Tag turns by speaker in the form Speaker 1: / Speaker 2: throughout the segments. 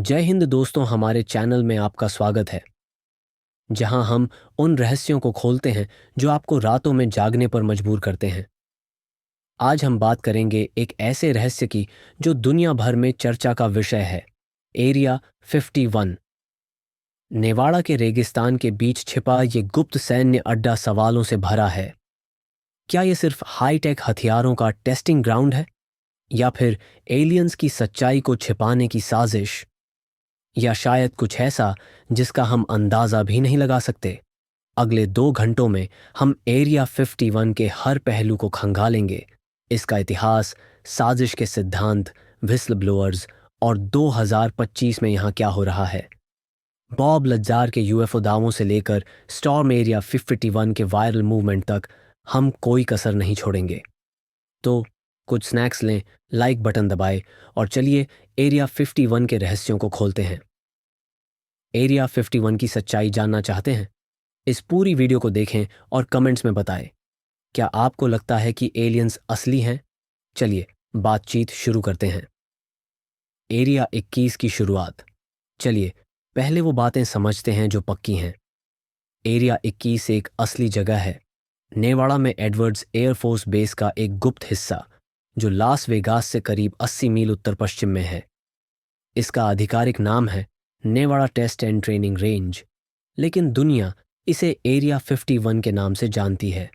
Speaker 1: जय हिंद दोस्तों, हमारे चैनल में आपका स्वागत है जहां हम उन रहस्यों को खोलते हैं जो आपको रातों में जागने पर मजबूर करते हैं। आज हम बात करेंगे एक ऐसे रहस्य की जो दुनिया भर में चर्चा का विषय है। एरिया 51। नेवाड़ा के रेगिस्तान के बीच छिपा ये गुप्त सैन्य अड्डा सवालों से भरा है। क्या ये सिर्फ हाईटेक हथियारों का टेस्टिंग ग्राउंड है, या फिर एलियंस की सच्चाई को छिपाने की साजिश, या शायद कुछ ऐसा जिसका हम अंदाजा भी नहीं लगा सकते। अगले 2 घंटों में हम एरिया 51 के हर पहलू को खंगालेंगे, इसका इतिहास, साजिश के सिद्धांत, व्हिसल ब्लोअर्स और 2025 में यहाँ क्या हो रहा है। बॉब लज्जार के यूएफओ दावों से लेकर स्टॉर्म एरिया 51 के वायरल मूवमेंट तक हम कोई कसर नहीं छोड़ेंगे। तो कुछ स्नैक्स लें, लाइक बटन दबाएं और चलिए एरिया 51 के रहस्यों को खोलते हैं। एरिया 51 की सच्चाई जानना चाहते हैं? इस पूरी वीडियो को देखें और कमेंट्स में बताएं, क्या आपको लगता है कि एलियंस असली हैं? चलिए बातचीत शुरू करते हैं। एरिया 21 की शुरुआत। चलिए पहले वो बातें समझते हैं जो पक्की हैं। एरिया 21 एक असली जगह है, नेवाड़ा में एडवर्ड्स एयरफोर्स बेस का एक गुप्त हिस्सा जो लास वेगास से करीब 80 मील उत्तर पश्चिम में है। इसका आधिकारिक नाम है Nevada test and training range, लेकिन दुनिया इसे एरिया 51 के नाम से जानती है।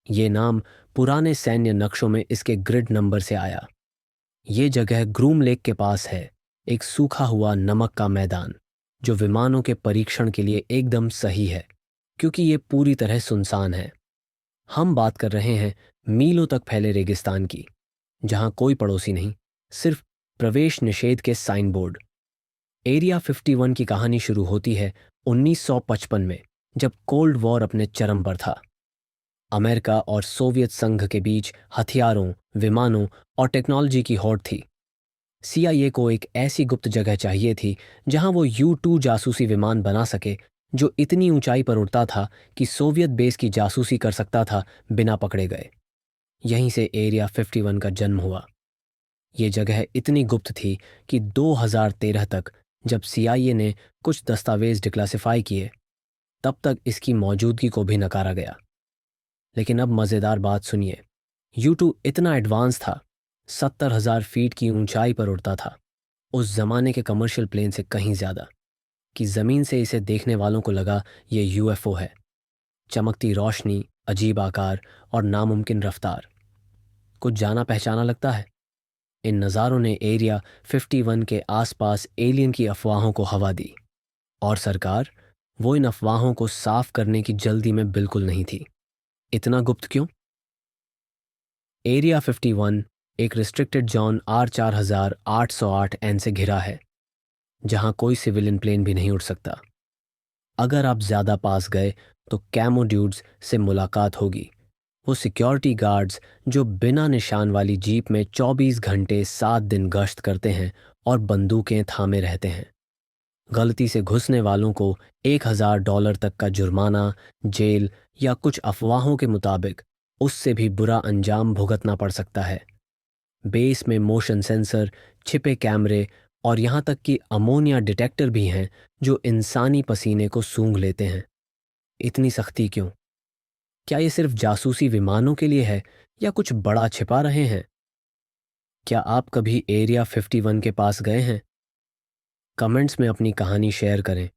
Speaker 1: ये नाम पुराने सैन्य नक्शों में इसके ग्रिड नंबर से आया। ये जगह ग्रूम लेक के पास है, एक सूखा हुआ नमक का मैदान जो विमानों के परीक्षण के लिए एकदम सही है, क्योंकि ये पूरी तरह सुनसान है। हम बात कर रहे हैं मीलों तक फैले रेगिस्तान की, जहां कोई पड़ोसी नहीं, सिर्फ प्रवेश निषेध के साइन बोर्ड। एरिया 51 की कहानी शुरू होती है 1955 में, जब कोल्ड वॉर अपने चरम पर था। अमेरिका और सोवियत संघ के बीच हथियारों, विमानों और टेक्नोलॉजी की होड़ थी। सीआईए को एक ऐसी गुप्त जगह चाहिए थी जहां वो U-2 जासूसी विमान बना सके जो इतनी ऊंचाई पर उड़ता था कि सोवियत बेस की जासूसी कर सकता था बिना पकड़े गए। यहीं से एरिया 51 का जन्म हुआ। ये जगह इतनी गुप्त थी कि 2013 तक, जब सीआईए ने कुछ दस्तावेज डिक्लासिफाई किए, तब तक इसकी मौजूदगी को भी नकारा गया। लेकिन अब मज़ेदार बात सुनिए। U-2 इतना एडवांस था, 70,000 फीट की ऊंचाई पर उड़ता था, उस जमाने के कमर्शियल प्लेन से कहीं ज्यादा, कि जमीन से इसे देखने वालों को लगा ये यूएफओ है। चमकती रोशनी, अजीब आकार और नामुमकिन रफ्तार, कुछ जाना पहचाना लगता है। इन नज़ारों ने एरिया 51 के आसपास एलियन की अफवाहों को हवा दी, और सरकार वो इन अफवाहों को साफ करने की जल्दी में बिल्कुल नहीं थी। इतना गुप्त क्यों? एरिया 51 एक रिस्ट्रिक्टेड जोन R4808N से घिरा है, जहां कोई सिविलियन प्लेन भी नहीं उड़ सकता। अगर आप ज्यादा पास गए तो कैमो ड्यूड्स से मुलाकात होगी, वो सिक्योरिटी गार्ड्स जो बिना निशान वाली जीप में 24 घंटे 7 दिन गश्त करते हैं और बंदूकें थामे रहते हैं। गलती से घुसने वालों को $1,000 तक का जुर्माना, जेल या कुछ अफवाहों के मुताबिक उससे भी बुरा अंजाम भुगतना पड़ सकता है। बेस में मोशन सेंसर, छिपे कैमरे और यहाँ तक कि अमोनिया डिटेक्टर भी हैं जो इंसानी पसीने को सूंघ लेते हैं। इतनी सख्ती क्यों? क्या ये सिर्फ जासूसी विमानों के लिए है, या कुछ बड़ा छिपा रहे हैं? क्या आप कभी एरिया 51 के पास गए हैं? कमेंट्स में अपनी कहानी शेयर करें,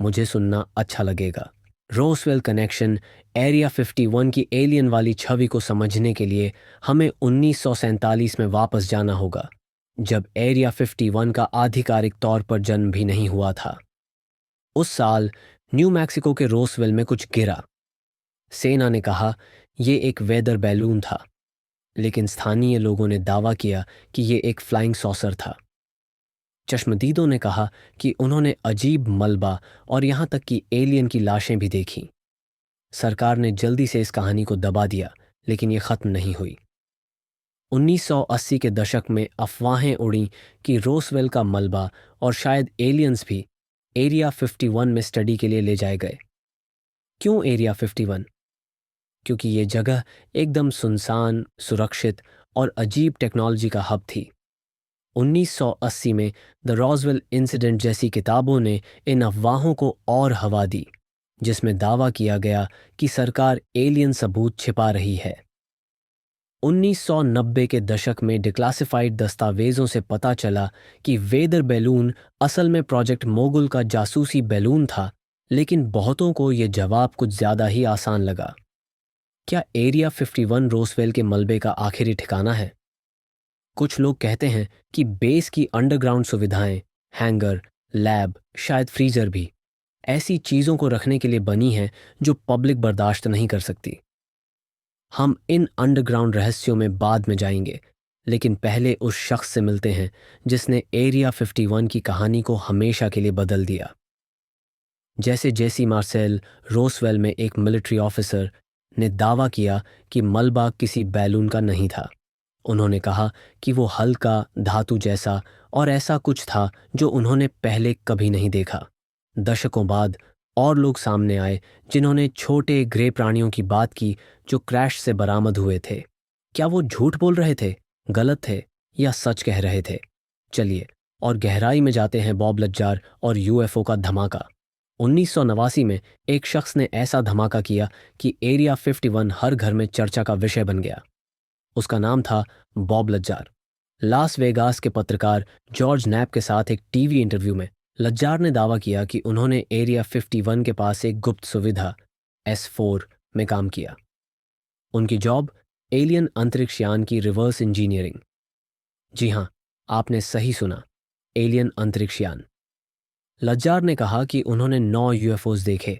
Speaker 1: मुझे सुनना अच्छा लगेगा। Roswell connection. एरिया 51 की एलियन वाली छवि को समझने के लिए हमें 1947 में वापस जाना होगा, जब एरिया 51 का आधिकारिक तौर पर जन्म भी नहीं हुआ था। उस साल न्यू मैक्सिको के रोसवेल में कुछ गिरा। सेना ने कहा यह एक वेदर बैलून था, लेकिन स्थानीय लोगों ने दावा किया कि यह एक फ्लाइंग सॉसर था। चश्मदीदों ने कहा कि उन्होंने अजीब मलबा और यहाँ तक कि एलियन की लाशें भी देखीं। सरकार ने जल्दी से इस कहानी को दबा दिया, लेकिन ये खत्म नहीं हुई। 1980 के दशक में अफवाहें उड़ीं कि रोसवेल का मलबा और शायद एलियंस भी एरिया 51 में स्टडी के लिए ले जाए गए। क्यों एरिया 51? क्योंकि ये जगह एकदम सुनसान, सुरक्षित और अजीब टेक्नोलॉजी का हब थी। 1980 में द रॉसवेल इंसिडेंट जैसी किताबों ने इन अफवाहों को और हवा दी, जिसमें दावा किया गया कि सरकार एलियन सबूत छिपा रही है। 1990 के दशक में डिक्लासिफाइड दस्तावेजों से पता चला कि वेदर बैलून असल में प्रोजेक्ट मोगुल का जासूसी बैलून था, लेकिन बहुतों को यह जवाब कुछ ज्यादा ही आसान लगा। क्या एरिया 51 रोसवेल के मलबे का आखिरी ठिकाना है? कुछ लोग कहते हैं कि बेस की अंडरग्राउंड सुविधाएं, हैंगर, लैब, शायद फ्रीजर भी ऐसी चीजों को रखने के लिए बनी हैं जो पब्लिक बर्दाश्त नहीं कर सकती। हम इन अंडरग्राउंड रहस्यों में बाद में जाएंगे, लेकिन पहले उस शख्स से मिलते हैं जिसने एरिया 51 की कहानी को हमेशा के लिए बदल दिया। जैसे जेसी मार्सेल, रोसवेल में एक मिलिट्री ऑफिसर, ने दावा किया कि मलबा किसी बैलून का नहीं था। उन्होंने कहा कि वो हल्का, धातु जैसा और ऐसा कुछ था जो उन्होंने पहले कभी नहीं देखा। दशकों बाद और लोग सामने आए जिन्होंने छोटे ग्रे प्राणियों की बात की जो क्रैश से बरामद हुए थे। क्या वो झूठ बोल रहे थे, गलत थे या सच कह रहे थे? चलिए और गहराई में जाते हैं बॉब लज्जार और यूएफओ का धमाका। 1989 में एक शख्स ने ऐसा धमाका किया कि एरिया 51 हर घर में चर्चा का विषय बन गया। उसका नाम था बॉब लज्जार। लास वेगास के पत्रकार जॉर्ज नैप के साथ एक टीवी इंटरव्यू में लज्जार ने दावा किया कि उन्होंने एरिया 51 के पास एक गुप्त सुविधा S4 में काम किया। उनकी जॉब एलियन अंतरिक्ष यान की रिवर्स इंजीनियरिंग। जी हां, आपने सही सुना, एलियन अंतरिक्ष यान। लज्जार ने कहा कि उन्होंने 9 यूएफओज देखे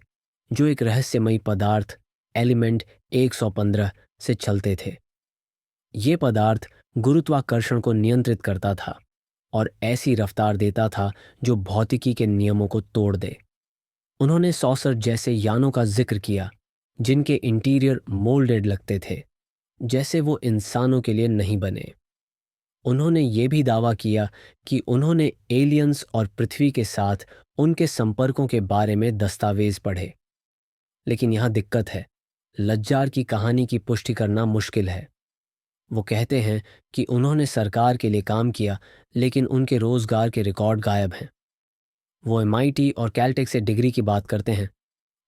Speaker 1: जो एक रहस्यमयी पदार्थ एलिमेंट 115 से चलते थे। ये पदार्थ गुरुत्वाकर्षण को नियंत्रित करता था और ऐसी रफ्तार देता था जो भौतिकी के नियमों को तोड़ दे। उन्होंने सॉसर जैसे यानों का जिक्र किया जिनके इंटीरियर मोल्डेड लगते थे, जैसे वो इंसानों के लिए नहीं बने। उन्होंने ये भी दावा किया कि उन्होंने एलियंस और पृथ्वी के साथ उनके संपर्कों के बारे में दस्तावेज पढ़े। लेकिन यहाँ दिक्कत है, लज्जार की कहानी की पुष्टि करना मुश्किल है। वो कहते हैं कि उन्होंने सरकार के लिए काम किया, लेकिन उनके रोजगार के रिकॉर्ड गायब हैं। वो MIT और कैलटेक से डिग्री की बात करते हैं,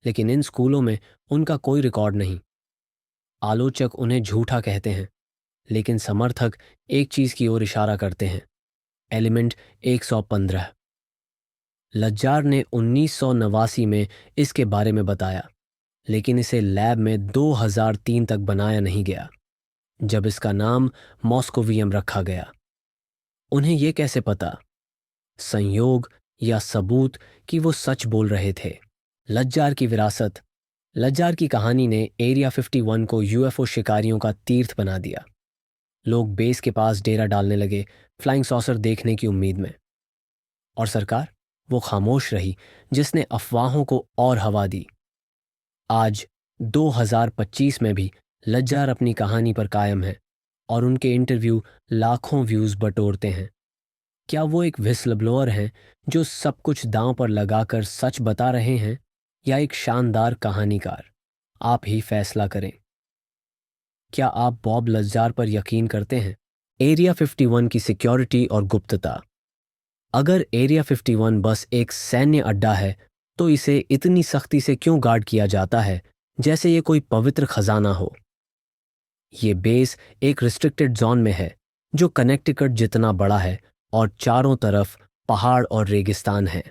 Speaker 1: लेकिन इन स्कूलों में उनका कोई रिकॉर्ड नहीं। आलोचक उन्हें झूठा कहते हैं, लेकिन समर्थक एक चीज की ओर इशारा करते हैं, एलिमेंट 115। लज्जार ने 1989 में इसके बारे में बताया, लेकिन इसे लैब में 2003 तक बनाया नहीं गया, जब इसका नाम मॉस्कोवियम रखा गया। उन्हें यह कैसे पता, संयोग या सबूत कि वो सच बोल रहे थे? लज्जार की विरासत। लज्जार की कहानी ने एरिया 51 को यूएफओ शिकारियों का तीर्थ बना दिया। लोग बेस के पास डेरा डालने लगे, फ्लाइंग सॉसर देखने की उम्मीद में। और सरकार, वो खामोश रही जिसने अफवाहों को और हवा दी। आज 2025 में भी लज्जार अपनी कहानी पर कायम है और उनके इंटरव्यू लाखों व्यूज बटोरते हैं। क्या वो एक व्हिसल ब्लोअर हैं जो सब कुछ दांव पर लगाकर सच बता रहे हैं, या एक शानदार कहानीकार? आप ही फैसला करें। क्या आप बॉब लज्जार पर यकीन करते हैं? एरिया 51 की सिक्योरिटी और गुप्तता। अगर एरिया 51 बस एक सैन्य अड्डा है, तो इसे इतनी सख्ती से क्यों गार्ड किया जाता है जैसे ये कोई पवित्र खजाना हो? ये बेस एक रिस्ट्रिक्टेड जोन में है जो कनेक्टिकट जितना बड़ा है और चारों तरफ पहाड़ और रेगिस्तान है।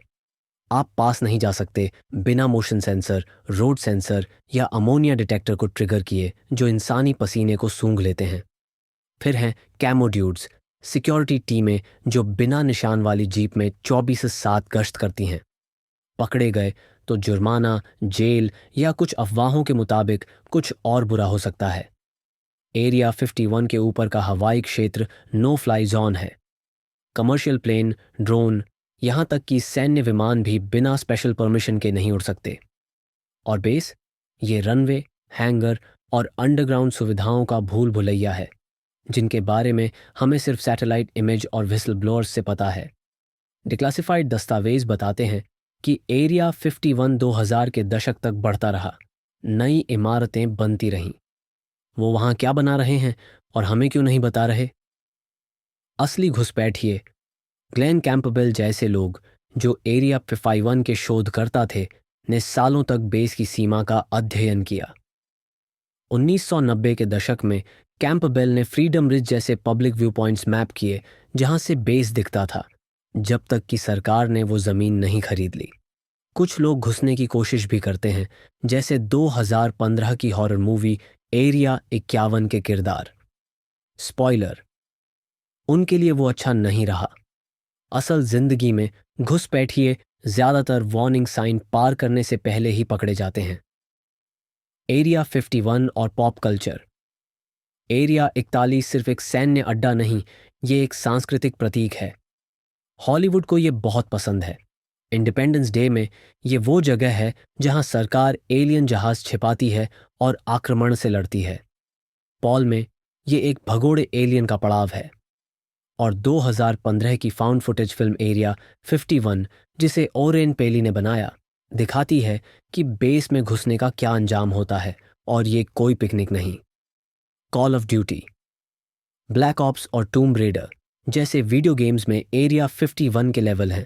Speaker 1: आप पास नहीं जा सकते बिना मोशन सेंसर, रोड सेंसर या अमोनिया डिटेक्टर को ट्रिगर किए जो इंसानी पसीने को सूंघ लेते हैं। फिर हैं कैमो ड्यूड्स, सिक्योरिटी टीमें जो बिना निशान वाली जीप में 24/7 गश्त करती हैं। पकड़े गए तो जुर्माना, जेल या कुछ अफवाहों के मुताबिक कुछ और बुरा हो सकता है। एरिया 51 के ऊपर का हवाई क्षेत्र नो फ्लाई जोन है। कमर्शियल प्लेन, ड्रोन, यहां तक कि सैन्य विमान भी बिना स्पेशल परमिशन के नहीं उड़ सकते। और बेस, ये रनवे, हैंगर और अंडरग्राउंड सुविधाओं का भूल भुलैया है जिनके बारे में हमें सिर्फ सैटेलाइट इमेज और व्हिसल ब्लोअर्स से पता है। डिक्लासिफाइड दस्तावेज बताते हैं कि एरिया 51 2000 के दशक तक बढ़ता रहा, नई इमारतें बनती रहीं। वो वहां क्या बना रहे हैं और हमें क्यों नहीं बता रहे? असली घुसपैठिए ग्लेन कैंपबेल जैसे लोग, जो एरिया 51 के शोधकर्ता थे, ने सालों तक बेस की सीमा का अध्ययन किया। 1990 के दशक में कैंपबेल ने फ्रीडम रिज जैसे पब्लिक व्यू पॉइंट्स मैप किए जहां से बेस दिखता था, जब तक कि सरकार ने वो जमीन नहीं खरीद ली। कुछ लोग घुसने की कोशिश भी करते हैं, जैसे 2015 की हॉरर मूवी एरिया 51 के किरदार। स्पॉइलर, उनके लिए वो अच्छा नहीं रहा। असल जिंदगी में घुसपैठिए ज्यादातर वार्निंग साइन पार करने से पहले ही पकड़े जाते हैं। एरिया 51 और पॉप कल्चर। एरिया 41 सिर्फ एक सैन्य अड्डा नहीं, ये एक सांस्कृतिक प्रतीक है। हॉलीवुड को ये बहुत पसंद है। इंडिपेंडेंस डे में ये वो जगह है जहां सरकार एलियन जहाज छिपाती है और आक्रमण से लड़ती है। पॉल में ये एक भगोड़े एलियन का पड़ाव है। और 2015 की फाउंड फुटेज फिल्म एरिया 51, जिसे ओरेन पेली ने बनाया, दिखाती है कि बेस में घुसने का क्या अंजाम होता है, और ये कोई पिकनिक नहीं। Call of duty, black ops और टूम्ब रेडर जैसे वीडियो गेम्स में एरिया 51 के लेवल हैं,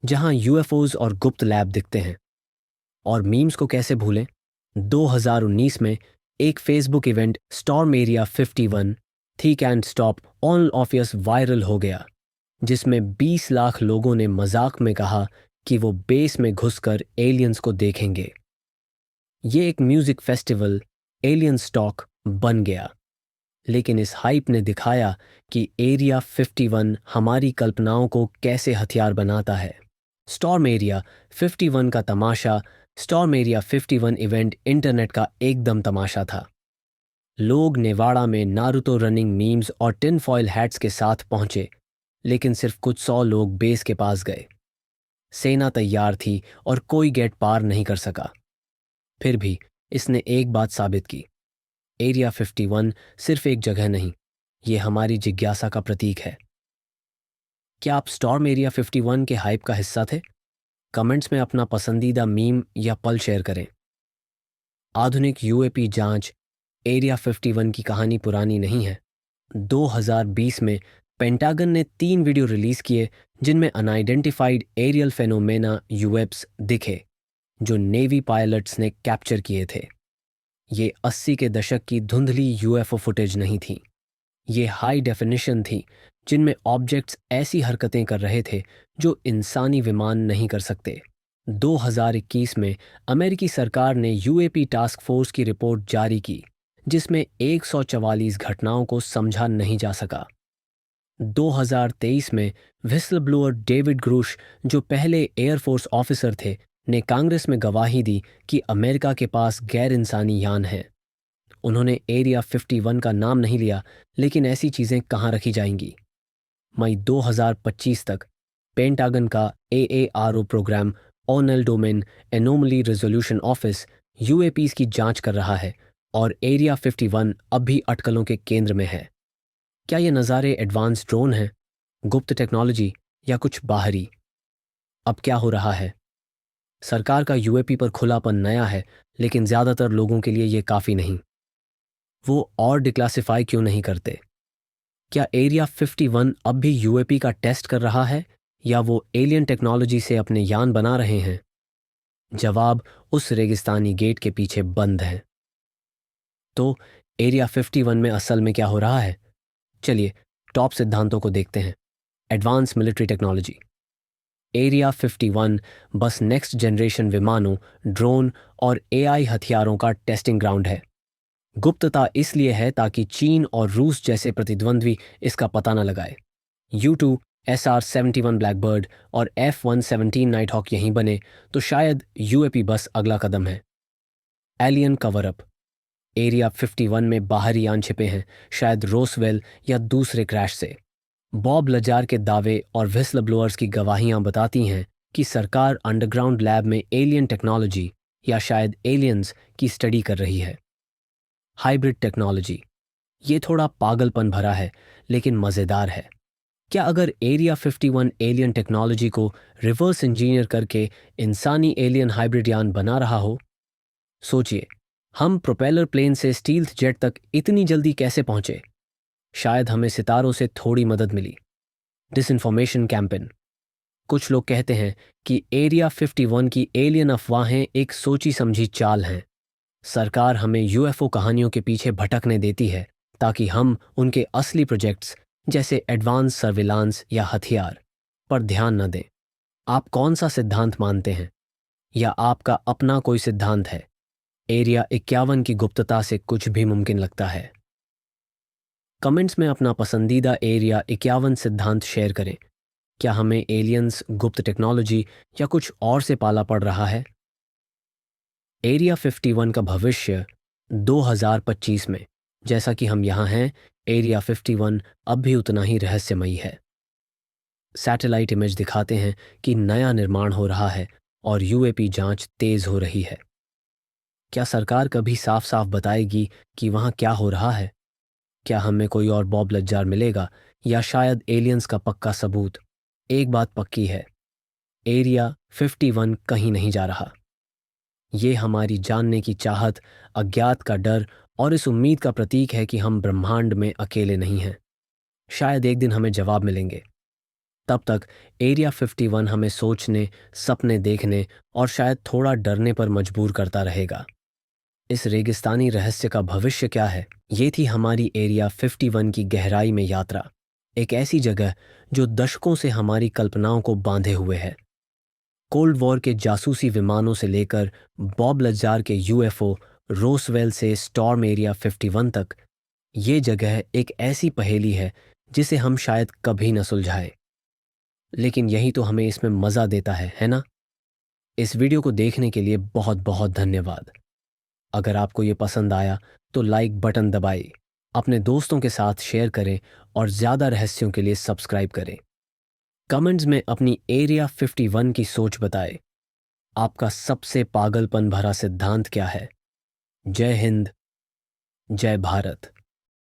Speaker 1: जहां यूएफओज और गुप्त लैब दिखते हैं। और मीम्स को कैसे भूलें? 2019 में एक फेसबुक इवेंट स्टॉर्म एरिया 51 थिक and stop all of us viral हो गया, जिसमें 20 लाख लोगों ने मजाक में कहा कि वो बेस में घुसकर एलियंस को देखेंगे। ये एक म्यूजिक फेस्टिवल एलियन स्टॉक बन गया। लेकिन इस हाइप ने दिखाया कि एरिया 51 हमारी कल्पनाओं को कैसे हथियार बनाता है। स्टॉर्म एरिया 51 का तमाशा। स्टॉर्म एरिया 51 इवेंट इंटरनेट का एकदम तमाशा था। लोग नेवाड़ा में नारुतो रनिंग मीम्स और टिन फॉयल हैट्स के साथ पहुंचे, लेकिन सिर्फ कुछ 100 लोग बेस के पास गए। सेना तैयार थी और कोई गेट पार नहीं कर सका। फिर भी इसने एक बात साबित की, एरिया 51 सिर्फ एक जगह नहीं, ये हमारी जिज्ञासा का प्रतीक है। क्या आप स्टॉर्म एरिया 51 के हाइप का हिस्सा थे? कमेंट्स में अपना पसंदीदा मीम या पल शेयर करें। आधुनिक यूएपी जांच। एरिया 51 की कहानी पुरानी नहीं है। 2020 में पेंटागन ने 3 वीडियो रिलीज किए जिनमें अनआइडेंटिफाइड एरियल फेनोमेना यूएप्स दिखे, जो नेवी पायलट्स ने कैप्चर किए थे। ये 80 के दशक की धुंधली यूएफओ फुटेज नहीं थी, ये हाई डेफिनेशन थी, जिनमें ऑब्जेक्ट्स ऐसी हरकतें कर रहे थे जो इंसानी विमान नहीं कर सकते। 2021 में अमेरिकी सरकार ने यूएपी टास्क फोर्स की रिपोर्ट जारी की, जिसमें 144 घटनाओं को समझा नहीं जा सका। 2023 में व्हिसल ब्लोअर डेविड ग्रूश, जो पहले एयरफोर्स ऑफिसर थे, ने कांग्रेस में गवाही दी कि अमेरिका के पास गैर इंसानी यान हैं। उन्होंने एरिया 51 का नाम नहीं लिया, लेकिन ऐसी चीजें कहाँ रखी जाएंगी? मई 2025 तक पेंटागन का AARO program on all domain anomaly resolution office UAPs की जांच कर रहा है, और एरिया 51 अब भी अटकलों के केंद्र में है। क्या ये नज़ारे एडवांस ड्रोन हैं, गुप्त टेक्नोलॉजी, या कुछ बाहरी? अब क्या हो रहा है? सरकार का यूएपी पर खुलापन नया है, लेकिन ज्यादातर लोगों के लिए ये काफी नहीं। वो और डिक्लासिफाई क्यों नहीं करते? क्या एरिया 51 अब भी यूएपी का टेस्ट कर रहा है, या वो एलियन टेक्नोलॉजी से अपने यान बना रहे हैं? जवाब उस रेगिस्तानी गेट के पीछे बंद है। तो एरिया 51 में असल में क्या हो रहा है? चलिए टॉप सिद्धांतों को देखते हैं। Advance military technology. एरिया 51 बस नेक्स्ट जनरेशन विमानों, ड्रोन और एआई हथियारों का टेस्टिंग ग्राउंड है। गुप्तता इसलिए है ताकि चीन और रूस जैसे प्रतिद्वंद्वी इसका पता न लगाए। U2, SR-71 ब्लैकबर्ड और F-117 नाइटहॉक यहीं बने तो शायद यूएपी बस अगला कदम है। Alien cover up. एरिया 51 में बाहरी यान छिपे हैं, शायद रोसवेल या दूसरे क्रैश से। बॉब लजार के दावे और व्हिसल ब्लोअर्स की गवाहियां बताती हैं कि सरकार अंडरग्राउंड लैब में एलियन टेक्नोलॉजी या शायद एलियंस की स्टडी कर रही है। Hybrid technology. ये थोड़ा पागलपन भरा है, लेकिन मज़ेदार है। क्या अगर एरिया 51 एलियन टेक्नोलॉजी को रिवर्स इंजीनियर करके इंसानी एलियन हाइब्रिड यान बना रहा हो? सोचिए, हम प्रोपेलर प्लेन से स्टील्थ जेट तक इतनी जल्दी कैसे पहुंचे? शायद हमें सितारों से थोड़ी मदद मिली। Disinformation campaign. कुछ लोग कहते हैं कि एरिया 51 की एलियन अफवाहें एक सोची समझी चाल हैं। सरकार हमें यूएफओ कहानियों के पीछे भटकने देती है ताकि हम उनके असली प्रोजेक्ट्स जैसे एडवांस सर्विलांस या हथियार पर ध्यान न दें। आप कौन सा सिद्धांत मानते हैं, या आपका अपना कोई सिद्धांत है? एरिया 51 की गुप्तता से कुछ भी मुमकिन लगता है। कमेंट्स में अपना पसंदीदा एरिया 51 सिद्धांत शेयर करें। क्या हमें एलियंस, गुप्त टेक्नोलॉजी या कुछ और से पाला पड़ रहा है? एरिया 51 का भविष्य 2025 में, जैसा कि हम यहाँ हैं, एरिया 51 अब भी उतना ही रहस्यमयी है। सैटेलाइट इमेज दिखाते हैं कि नया निर्माण हो रहा है और यूएपी जांच तेज हो रही है। क्या सरकार कभी साफ साफ बताएगी कि वहाँ क्या हो रहा है? क्या हमें कोई और बॉब लज्जार मिलेगा, या शायद एलियंस का पक्का सबूत? एक बात पक्की है, एरिया 51 कहीं नहीं जा रहा। ये हमारी जानने की चाहत, अज्ञात का डर और इस उम्मीद का प्रतीक है कि हम ब्रह्मांड में अकेले नहीं हैं। शायद एक दिन हमें जवाब मिलेंगे। तब तक एरिया 51 हमें सोचने, सपने देखने और शायद थोड़ा डरने पर मजबूर करता रहेगा। इस रेगिस्तानी रहस्य का भविष्य क्या है? ये थी हमारी एरिया 51 की गहराई में यात्रा। एक ऐसी जगह जो दशकों से हमारी कल्पनाओं को बांधे हुए है। कोल्ड वॉर के जासूसी विमानों से लेकर बॉब लज्जार के यूएफओ, रोसवेल से स्टॉर्म एरिया 51 तक, ये जगह एक ऐसी पहेली है जिसे हम शायद कभी न सुलझाए। लेकिन यही तो हमें इसमें मज़ा देता है ना? इस वीडियो को देखने के लिए बहुत बहुत धन्यवाद। अगर आपको ये पसंद आया तो लाइक बटन दबाइए, अपने दोस्तों के साथ शेयर करें और ज़्यादा रहस्यों के लिए सब्सक्राइब करें। कमेंट्स में अपनी एरिया 51 की सोच बताएं। आपका सबसे पागलपन भरा सिद्धांत क्या है? जय हिंद, जय भारत।